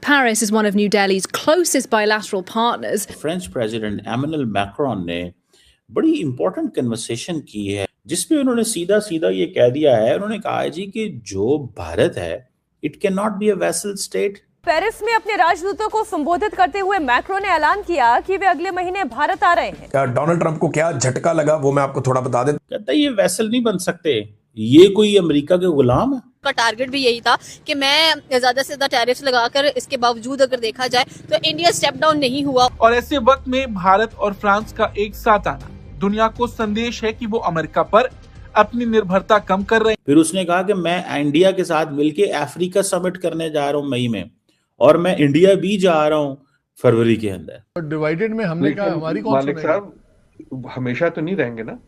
Paris is one of New Delhi's closest bilateral partners. French president Emmanuel Macron ने बड़ी important conversation की है जिसमें उन्होंने सीधा सीधा ये कह दिया है, उन्होंने कहा है जी कि जो भारत है it can not be a vessel state. Paris में अपने राजदूतों को संबोधित करते हुए मैक्रो ने ऐलान किया कि वे अगले महीने भारत आ रहे हैं। डोनाल्ड ट्रंप को क्या झटका लगा वो मैं आपको थोड़ा बता देता। कहता है ये वेसल नहीं बन सकते, ये कोई अमेरिका के गुलाम है। का टारगेट भी यही था कि मैं ज्यादा से ज्यादा टैरिफ्स लगाकर, इसके बावजूद अगर देखा जाए तो इंडिया स्टेप डाउन नहीं हुआ। और ऐसे वक्त में भारत और फ्रांस का एक साथ आना दुनिया को संदेश है कि वो अमेरिका पर अपनी निर्भरता कम कर रहे हैं। फिर उसने कहा कि मैं इंडिया के साथ मिलके अफ्रीका समिट करने जा रहा हूँ मई में, और मैं इंडिया भी जा रहा हूँ फरवरी के अंदर। डिवाइडेड में हमने कहा हमारी कौन मालिक साहब हमेशा तो नहीं रहेंगे ना।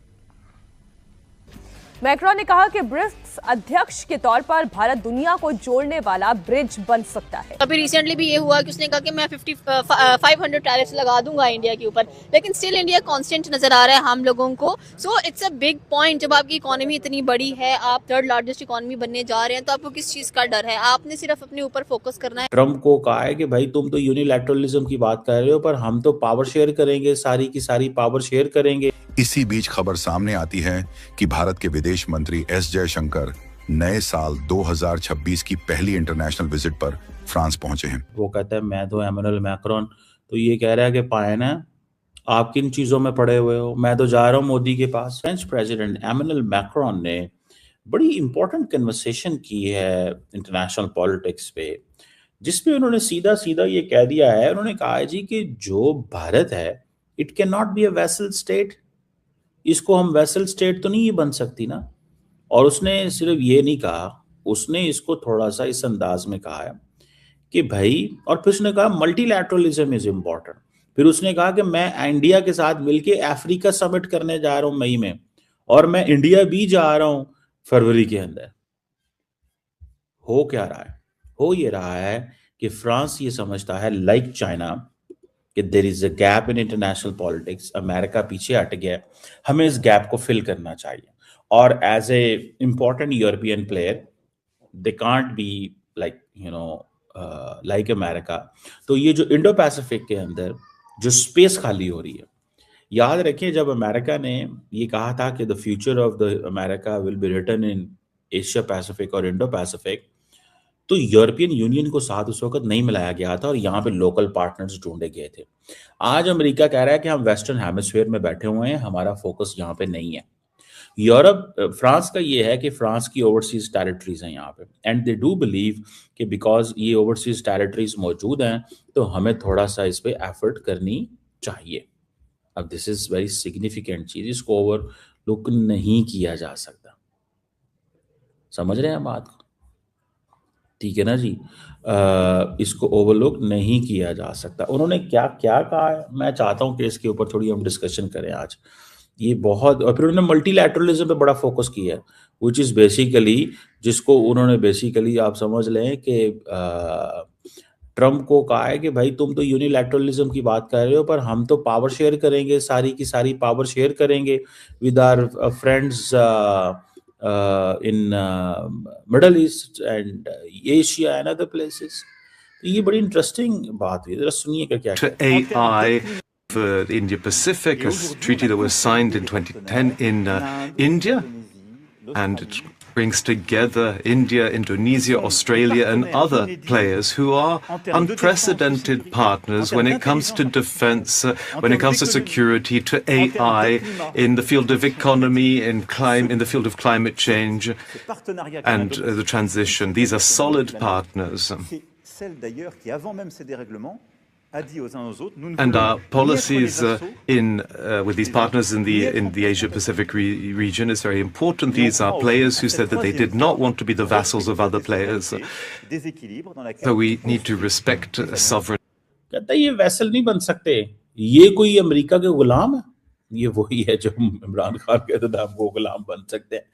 मैक्रो ने कहा कि ब्रिक्स अध्यक्ष के तौर पर भारत दुनिया को जोड़ने वाला ब्रिज बन सकता है। अभी रिसेंटली भी ये हुआ कि उसने कहा कि मैं 500 टैरिफ्स लगा दूंगा इंडिया के ऊपर, लेकिन स्टिल इंडिया कांस्टेंट नजर आ रहा है हम लोगों को। So it's a big point. जब आपकी इकोनॉमी इतनी बड़ी है, आप थर्ड लार्जेस्ट इकोनॉमी बनने जा रहे हैं, तो आपको किस चीज का डर है? आपने सिर्फ अपने ऊपर फोकस करना है। ट्रम्प को कहा है कि भाई तुम तो यूनिलैटरलिज्म की बात कर रहे हो, पर हम तो पावर शेयर करेंगे, सारी की सारी पावर शेयर करेंगे। इसी बीच खबर सामने आती है कि भारत के विदेश मंत्री एस जयशंकर नए साल 2026 की पहली इंटरनेशनल विजिट पर फ्रांस पहुंचे हैं। वो कहता है मैं तो एमेनुअल मैक्रोन तो ये कह रहा है कि पायन है, आप किन चीजों में पड़े हुए हो, मैं तो जा रहा हूं मोदी के पास। फ्रेंच प्रेसिडेंट एमेनुअल मैक्रोन ने बड़ी इंपॉर्टेंट कन्वर्सेशन की है इंटरनेशनल पॉलिटिक्स पे, जिसमें उन्होंने सीधा सीधा ये कह दिया है, उन्होंने कहा है जी कि जो भारत है it can not be a vessel state, इसको हम वेसल स्टेट तो नहीं ये बन सकती ना। और उसने सिर्फ ये नहीं कहा, उसने इसको थोड़ा सा इस अंदाज में कहा है कि भाई, और फिर उसने कहा मल्टीलैटरलिज्म इज इम्पोर्टेंट। फिर उसने कहा कि मैं इंडिया के साथ मिलके अफ्रीका समिट करने जा रहा हूं मई में, और मैं इंडिया भी जा रहा हूं फरवरी के अंदर। हो क्या रहा है? हो ये रहा है कि फ्रांस ये समझता है लाइक चाइना कि there is a gap in international politics, America पीछे हट गया, हमें इस गैप को फिल करना चाहिए। और as a important European player they can't be like like America. तो ये जो इंडो पैसिफिक के अंदर जो स्पेस खाली हो रही है, याद रखिए जब अमेरिका ने ये कहा था कि the future of the America will be written in Asia Pacific और इंडो पैसिफिक, तो यूरोपियन यूनियन को साथ उस वक्त नहीं मिलाया गया था और यहाँ पे लोकल पार्टनर्स ढूंढे गए थे। आज अमेरिका कह रहा है कि हम वेस्टर्न हेमिस्फीयर में बैठे हुए हैं, हमारा फोकस यहाँ पे नहीं है। फ्रांस का ये है कि फ्रांस की ओवरसीज टेरिटरीज हैं यहाँ पे, एंड दे डू बिलीव कि बिकॉज ये ओवरसीज टेरिटरीज मौजूद हैं तो हमें थोड़ा सा इस पे एफर्ट करनी चाहिए। अब दिस इज वेरी सिग्निफिकेंट चीज, इसको ओवरलुक नहीं किया जा सकता। समझ रहे हैं बात को? ठीक है ना जी, इसको ओवरलुक नहीं किया जा सकता। उन्होंने क्या क्या कहा है, मैं चाहता हूं कि इसके ऊपर थोड़ी हम डिस्कशन करें आज। ये बहुत, और फिर उन्होंने मल्टीलैटरलिज्म पे बड़ा फोकस किया है, विच इज बेसिकली, जिसको उन्होंने बेसिकली आप समझ लें कि ट्रम्प को कहा है कि भाई तुम तो यूनिलैटरलिज्म की बात कर रहे हो, पर हम तो पावर शेयर करेंगे, सारी की सारी पावर शेयर करेंगे with our friends in Middle East and Asia and other places. तो ये बड़ी इंटरेस्टिंग बात हुई, जरा सुनिएगा क्या AI for the India Pacific, a treaty that was signed in 2010 in India, and it brings together India, Indonesia, Australia and other players who are unprecedented partners when it comes to defense, when it comes to security, to AI, in the field of economy, in the field of climate change and the transition. These are solid partners. And our policies with these partners in the Asia-Pacific region is very important. These are players who said that they did not want to be the vassals of other players. So we need to respect sovereignty. कहता है ये vessel नहीं बन सकते, ये कोई America के गुलाम है। ये वही है जो इमरान खान कहते थे हम वो गुलाम बन सकते हैं।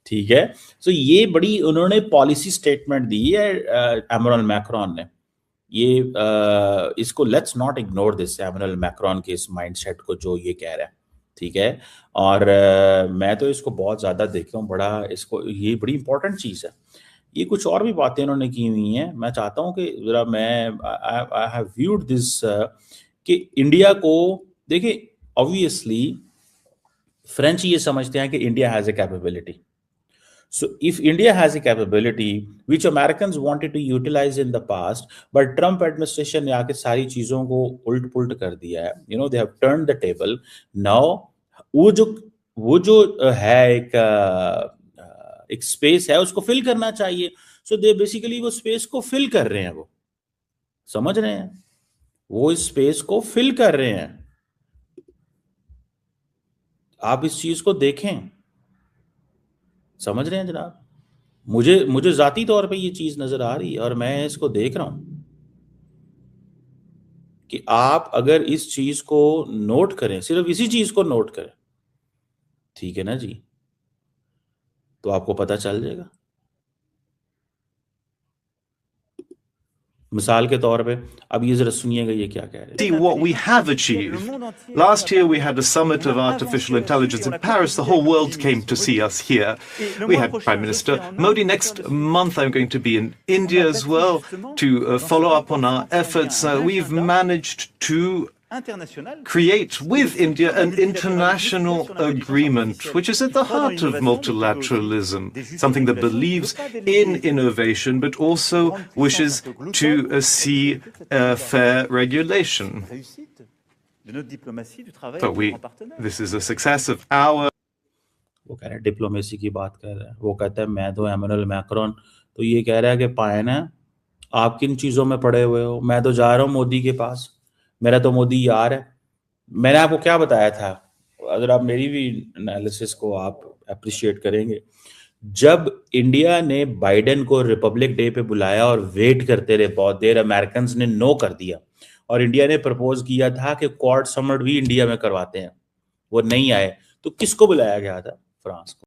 ठीक है, सो ये बड़ी उन्होंने पॉलिसी स्टेटमेंट दी है एमेनुअल मैक्रोन ने। ये इसको let's not ignore this, Emmanuel Macron के इस माइंडसेट को जो ये कह रहा है। ठीक है, और मैं तो इसको बहुत ज़्यादा देखता हूँ, बड़ा इसको, ये बड़ी इंपॉर्टेंट चीज़ है ये कुछ और भी बातें इन्होंने की हुई हैं। मैं चाहता हूं कि जरा मैं आई हैव व्यूड दिस कि इंडिया को देखिए, ऑब्वियसली फ्रेंच ये समझते हैं कि India has a capability. So if India has a capability which Americans wanted to utilize in the past, but Trump administration ने आके सारी चीजों को उल्ट पुल्ट कर दिया है, you know, they have turned the table. Now वो जो है एक स्पेस है उसको फिल करना चाहिए. So they basically वो स्पेस को फिल कर रहे हैं, वो समझ रहे हैं, वो इस स्पेस को फिल कर रहे हैं. आप इस चीज को देखें, समझ रहे हैं जनाब. मुझे जाती तौर पे ये चीज नजर आ रही है और मैं इसको देख रहा हूं कि आप अगर इस चीज को नोट करें, सिर्फ इसी चीज को नोट करें, ठीक है ना जी, तो आपको पता चल जाएगा. मिसाल के तौर पे अब ये जरा सुनिएगा ये क्या कह रहे हैं. See what we have achieved. Last year we had a summit of artificial intelligence in Paris. The whole world came to see us here. We had Prime Minister Modi. Next month I'm going to be in India as well to follow up on our efforts. We've managed to create with India an international agreement which is at the heart of multilateralism, something that believes in innovation but also wishes to see fair regulation. So this is a success of our. वो कह रहे हैं diplomacy की बात कर रहे हैं. वो कहता है मैं तो एमेनुअल मैक्रोन, तो ये कह रहा है कि पायन है, आप किन चीजों में पड़े हुए हो, मैं तो जा रहा हूं मोदी के पास, मेरा तो मोदी यार है. मैंने आपको क्या बताया था, अगर आप मेरी भी एनालिसिस को आप अप्रिशिएट करेंगे, जब इंडिया ने बाइडेन को रिपब्लिक डे पे बुलाया और वेट करते रहे बहुत देर, अमेरिकन ने नो कर दिया और इंडिया ने प्रपोज किया था कि क्वाड समिट भी इंडिया में करवाते हैं, वो नहीं आए, तो किसको बुलाया गया था? फ्रांस को.